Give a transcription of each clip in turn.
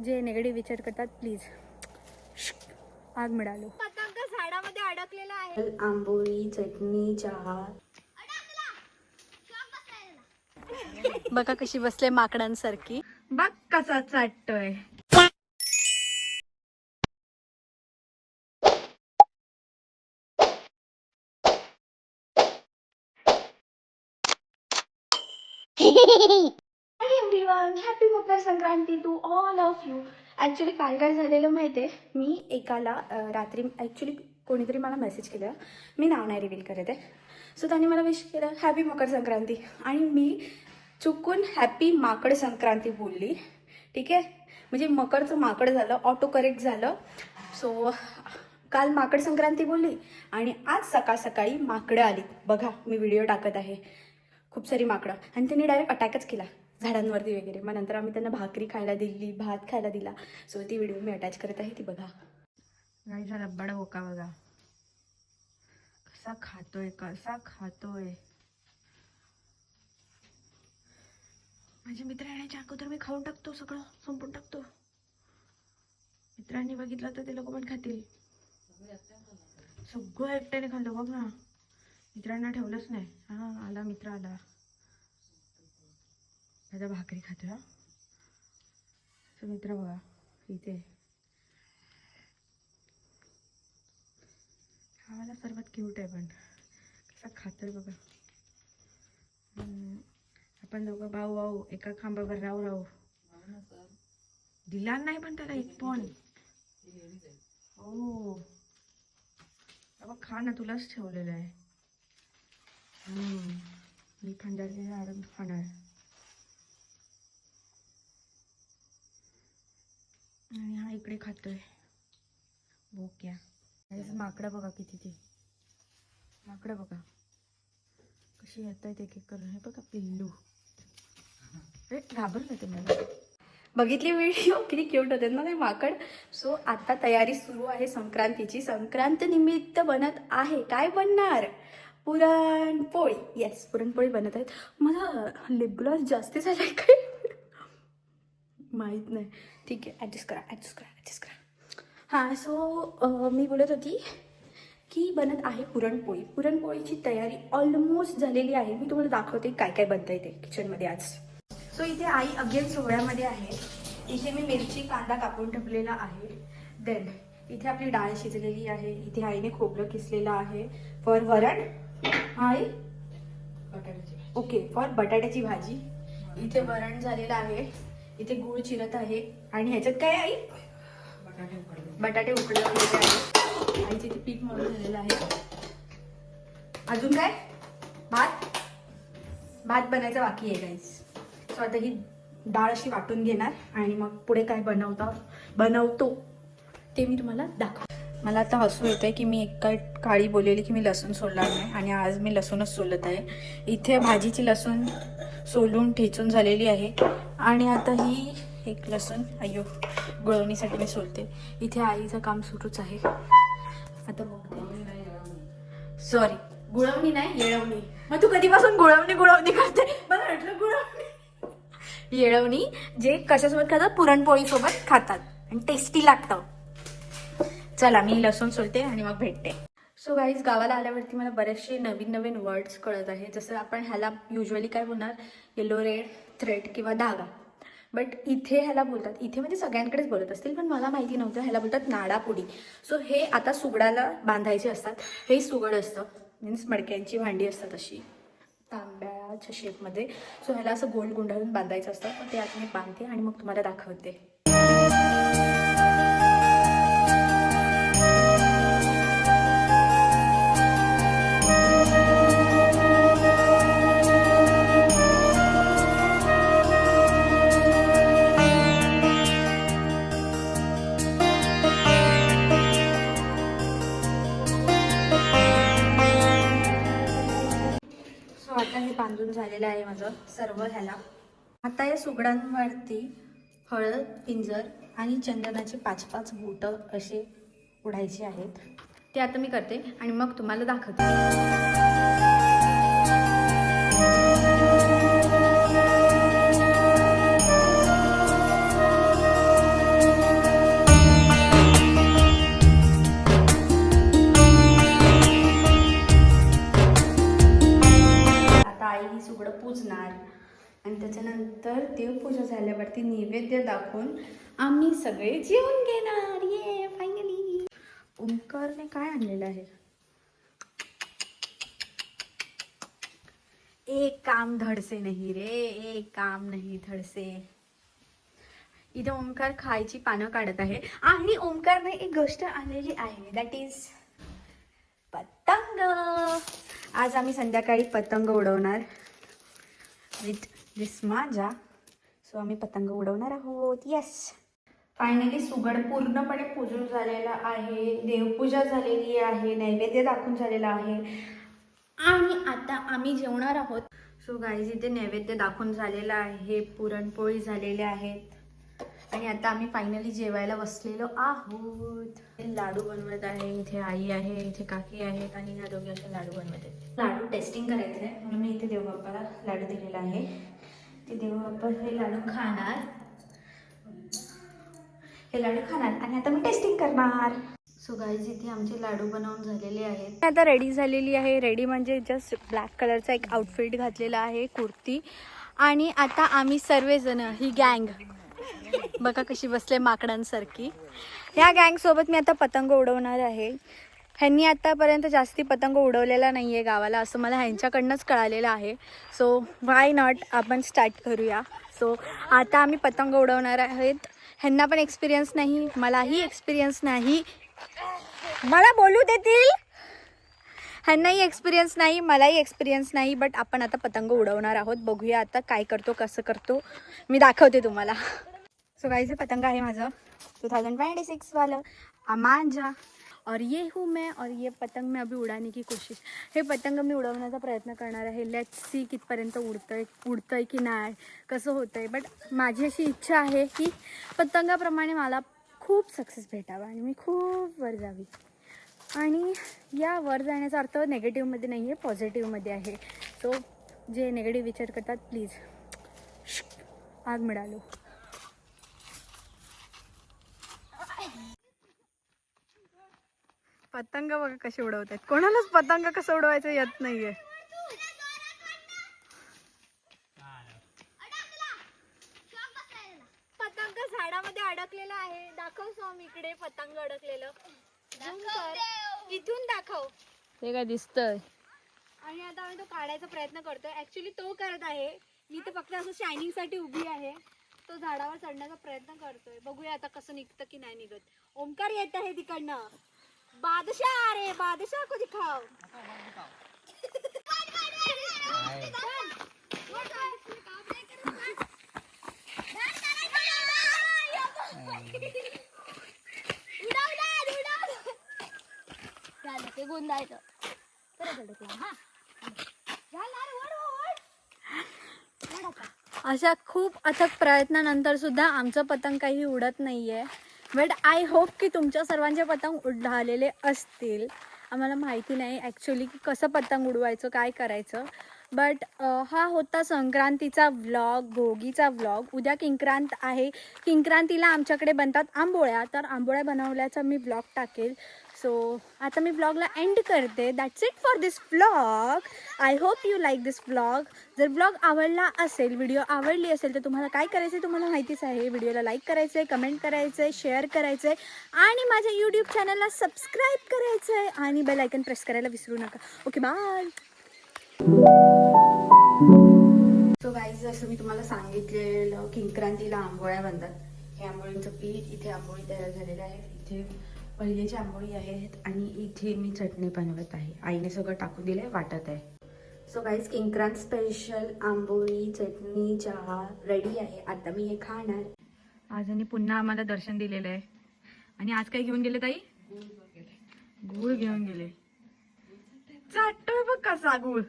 जे निगेटिव्ह विचार करतात प्लीज आग मिळालो. झाडामध्ये अडकलेला आहे. आंबोळी, चटणी, चहा. बघा कशी बसले माकडांसारखी. बघ कसा चाटतोय. Everyone, happy Makar Sankranti to all of you. Actually काल काय झालेलं माहिती आहे, मी एकाला रात्री ॲक्च्युली कोणीतरी मला मेसेज केलं, मी नाव नाही रिव्हील करत आहे. सो त्यांनी मला विश केलं हॅपी मकर संक्रांती आणि मी चुकून हॅपी माकड संक्रांती बोलली. ठीक आहे, म्हणजे मकरचं माकड झालं, ऑटो करेक्ट झालं. सो काल माकड संक्रांती बोलली आणि आज सकाळ सकाळी माकडं आली. बघा मी व्हिडिओ टाकत आहे, खूप सारी माकडं, आणि त्यांनी डायरेक्ट अटॅकच केला झाडांवरती वगैरे. मग नंतर आम्ही त्यांना भाकरी खायला दिली, भात खायला दिला. सो ती व्हिडिओ मी अटॅच करत आहे, ती बघा. काय झाला बडा होका बघा कसा खातोय, कसा खातोय. माझे मित्र येण्याच्या अगोदर मी खाऊन टाकतो, सगळं संपून टाकतो. मित्रांनी बघितलं तर ते लोक पण खातील. सगळं एकट्याने खाल्लं बघ ना, मित्रांना ठेवलंच नाही. हा आला मित्र आला, आता भाकरी खातोय. तो मित्र बघा इथे खावायला सर्वात क्यूट आहे, पण कसा खातोय बघा. आपण दोघं भाऊ भाऊ एका खांबावर राहू राहू. दिला नाही पण त्याला एक पण. हो बाबा खा ना, तुलाच ठेवलेलं आहे. मी खंडाचे आडून खाणार. आणि हा इकडे खातोय बोक्या. माकडं बघा किती, ती माकडं बघा कशी येत आहेत एक एक करून. हे बघा पिल्लू, अरे घाबरलं ते मला. बघितली व्हिडिओ, किती क्यूट होते ना ते माकड. सो आता तयारी सुरू आहे संक्रांतीची. संक्रांत निमित्त बनत आहे, काय बनणार, पुरणपोळी. येस, पुरणपोळी बनत आहेत. मला लिप ग्लॉस जास्ती झालाय काय माहीत नाही. ठीक आहे, ॲडजस्ट करा ॲडजस्ट करा ॲडजस्ट करा. हां, सो मी बोलत होती की बनत आहे पुरणपोळी. पुरणपोळीची तयारी ऑलमोस्ट झालेली आहे. मी तुम्हाला दाखवते काय काय बनतं इथे किचनमध्ये आज. सो इथे आई अगेन सोहळ्यामध्ये आहे. इथे मी मिरची कांदा कापून ठेवलेला आहे. देन इथे आपली डाळ शिजलेली आहे. इथे आईने खोबरं किसलेलं आहे फॉर वरण. आई ओके, फॉर बटाट्याची भाजी. इथे वरण झालेलं आहे. इथे गूळ चिरत आहे. आणि ह्याच्यात काय आई, बटाटे उकडलेले आहे. आणि तिथे पीठ मळून झालेलं आहे. अजून काय, भात भात बनायचा बाकी आहे गाईस. सो आता ही डाळ अशी वाटून घेणार आणि मग पुढे काय बनवतो ते मी तुम्हाला दाखव. मला आता हसू येत आहे की मी एका काळी बोललेली की मी लसूण सोलणार नाही, आणि आज मी लसूणच सोलत आहे. इथे भाजीची लसूण सोलून ठेचून झालेली आहे. आणि आता ही एक लसूण अय्यो गुळवणीसाठी मी सोलते. इथे आईचं काम सुरूच आहे. आता बघते, सॉरी गुळवणी नाही येळवणी. मग तू कधीपासून गुळवणी करते, मला वाटलं गुळवणी. येळवणी जे कशासोबत खातात, पुरणपोळी सोबत खातात आणि टेस्टी लागतं. चला मी लसूण सोलते आणि मग भेटते. सो गाईज, गावाला आल्यावरती मला बरेचसे नवीन नवीन वर्ड्स कळत आहे. जसं आपण ह्याला युजली काय बोलणार, येलो रेड थ्रेड किंवा धागा. बट इथे ह्याला बोलतात, इथे म्हणजे सगळ्यांकडेच बोलत असतील पण मला माहिती नव्हतं, ह्याला बोलतात नाडापुडी. सो हे आता सुगडाला बांधायचे असतात. हे सुगड असतं, मीन्स मडक्यांची भांडी असतात अशी तांब्याच्या शेपमध्ये. सो ह्याला असं गोल गुंडाळून बांधायचं असतं. तर ते आता मी बांधते आणि मग तुम्हाला दाखवते. आता हे बांधून झालेलं आहे माझं सर्व. ह्याला आता या सुगडांवरती हळद, पिंजर आणि चंदनाचे 5-5 बोटं असे उडायचे आहेत. ते आता मी करते आणि मग तुम्हाला दाखवते. त्याच्यानंतर देवपूजा झाल्यावरती नैवेद्य दाखवून आम्ही सगळे जेवून घेणार. ये फायनली. ओंकारने काय आणलेलं आहे? एक काम धडसे नाही रे, एक काम नाही धडसे. इथे ओंकार खायची पानं काढत आहे आणि ओंकारने एक गोष्ट आणलेली आहे, दॅट इज पतंग. आज आम्ही संध्याकाळी पतंग उडवणार विथ दिस माझा. सो आम्ही पतंग उडवणार आहोत. येस, फायनली सुगड पूर्णपणे पूजून झालेला आहे, देवपूजा झालेली आहे, नैवेद्य दाखवून झालेला आहे आणि आता आम्ही जेवणार आहोत. सो गाईज, इथे नैवेद्य दाखवून झालेला आहे, पुरणपोळी झालेले आहेत आणि आता आम्ही फायनली जेवायला बसलेलो आहोत. लाडू बनवत आहे, इथे आई आहे, इथे काकी आहेत आणि ह्या दोघी असे लाडू बनवत आहेत. लाडू टेस्टिंग करायचं आहे म्हणून मी इथे देवबाप्पाला लाडू दिलेला आहे. ते देवबाप्पा हे लाडू खाणार, हे लाडू खाणार आणि आता मी टेस्टिंग करणार. सो गाईज, इथे आमचे लाडू बनवून झालेले आहेत. आता रेडी झालेली आहे. रेडी म्हणजे जस्ट ब्लॅक कलरचा एक आउटफिट घातलेला आहे, कुर्ती. आणि आता आम्ही सर्वजण, ही गँग बघा कशी बसले माकडांसारखी, ह्या गँगसोबत मी आता पतंग उडवणार आहे. ह्यांनी आतापर्यंत जास्ती पतंग उडवलेला नाही आहे गावाला, असं मला ह्यांच्याकडनंच कळालेलं आहे. सो व्हाय नॉट, आपण स्टार्ट करूया. सो आता आम्ही पतंग उडवणार आहेत. ह्यांना पण एक्सपिरियन्स नाही, मलाही एक्सपिरियन्स नाही. मला बोलू देतील? ह्यांनाही एक्सपिरियन्स नाही, मलाही एक्सपिरियन्स नाही. बट आपण आता पतंग उडवणार आहोत. बघूया आता काय करतो, कसं करतो, मी दाखवते तुम्हाला. सो गाइस, पतंग आहे माझं 2026 वाला माझा. और ये हूँ मैं, और ये पतंग मैं अभी उड़ाने की कोशिश. हे पतंग मी उडवण्याचा प्रयत्न करणार आहे. लेट्स सी कितपर्यंत उडतंय की नाही, कसं होतंय. बट माझी अशी इच्छा आहे की पतंगाप्रमाणे मला खूप सक्सेस भेटावा आणि मी खूप वर जावी. आणि या वर जाण्याचा अर्थ नेगेटिव्हमध्ये नाही आहे, पॉझिटिव्हमध्ये आहे. सो जे नेगेटिव्ह विचार करतात, प्लीज आग मिळालो. पतंग बघा कसे उडवत आहेत. कोणालाच पतंग कसं उडवायचं येत नाहीये. पतंग झाडामध्ये अडकलेला आहे. दाखव सॉम इकडे पतंग अडकलेलं. झूम कर, इथून दाखव. ते काय दिसतंय? आणि आता आम्ही तो काढायचा प्रयत्न करतोय. ऍक्च्युली तो करत आहे, मी तर फक्त असं शायनिंग साठी उभी आहे. तो झाडावर चढण्याचा प्रयत्न करतोय. बघूया आता कसं निघतं की नाही निघत. ओंकार येत आहे तिकडनं. बादशाह, अरे बादशाह को दिखाओ. ते गोंदायचं परत अडकला. हा अशा खूप अथक प्रयत्नानंतर सुद्धा आमचं पतंग काही उडत नाहीये. बट आय होप की तुमच्या सर्वांचे पतंग उडालेले असतील. आम्हाला माहिती नाही ॲक्च्युली की कसं पतंग उडवायचं, काय करायचं. बट हा होता संक्रांतीचा व्लॉग, भोगीचा व्लॉग. उद्या किंक्रांत आहे. किंक्रांतीला आमच्याकडे बनतात आंबोळ्या, तर आंबोळ्या बनवल्याचा मी व्लॉग टाकेल. सो आता मी व्लॉगला एंड करते. That's it for this vlog. I hope you like this vlog. जर व्लॉग आवडला असेल, व्हिडिओ आवडली असेल, तर तुम्हाला काय करायचं आहे तुम्हाला माहितीच आहे. व्हिडिओला लाईक करायचं आहे, कमेंट करायचं आहे, शेअर करायचं आहे आणि माझ्या यूट्यूब चॅनलला सबस्क्राईब करायचं आहे आणि बेल आयकन प्रेस करायला विसरू नका. Okay, bye. सो गाईज, जसं मी तुम्हाला सांगितलेलं किंक्रांतीला आंबोळ्या बनतात. हे आंबोळींचं पीठ, इथे आंबोळी तयार झालेल्या आहेत, इथे पहिलेची आंबोळी आहेत आणि इथे मी चटणी बनवत आहे. आईने सगळं टाकून दिलं आहे, वाटत आहे. सो गाईज, किंक्रांत स्पेशल आंबोळी, चटणी, चहा रेडी आहे. आता मी हे खाणार. आज आणि पुन्हा आम्हाला दर्शन दिलेलं आहे. आणि आज काय घेऊन गेले ताई? गुळ घेऊन गेले. चाटतोय बघ कसा गुळ,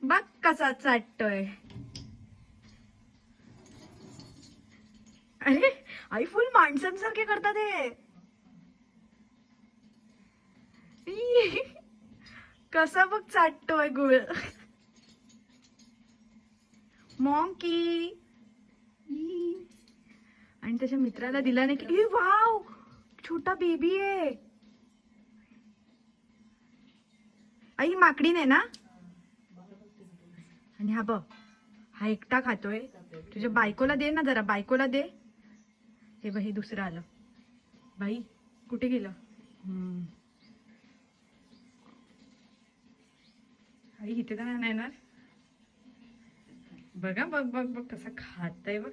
बघ कसा चाटतोय. अरे आई फुल माणसांसारखे करतात हे. कसा बघ चाटतोय गुळ. मॉंकी. आणि त्याच्या मित्राला दिला नाही की वाव छोटा बेबी आहे. आई माकडी नाही ना. आणि हा बघ, हा एकटा खातोय. तुझ्या बायकोला दे ना जरा, बायकोला दे. हे बाई दुसरं आलं. बाई कुठे गेलं? आई इथे तर नाही येणार. बघा बघ बघ बघ कसं खातय बघ.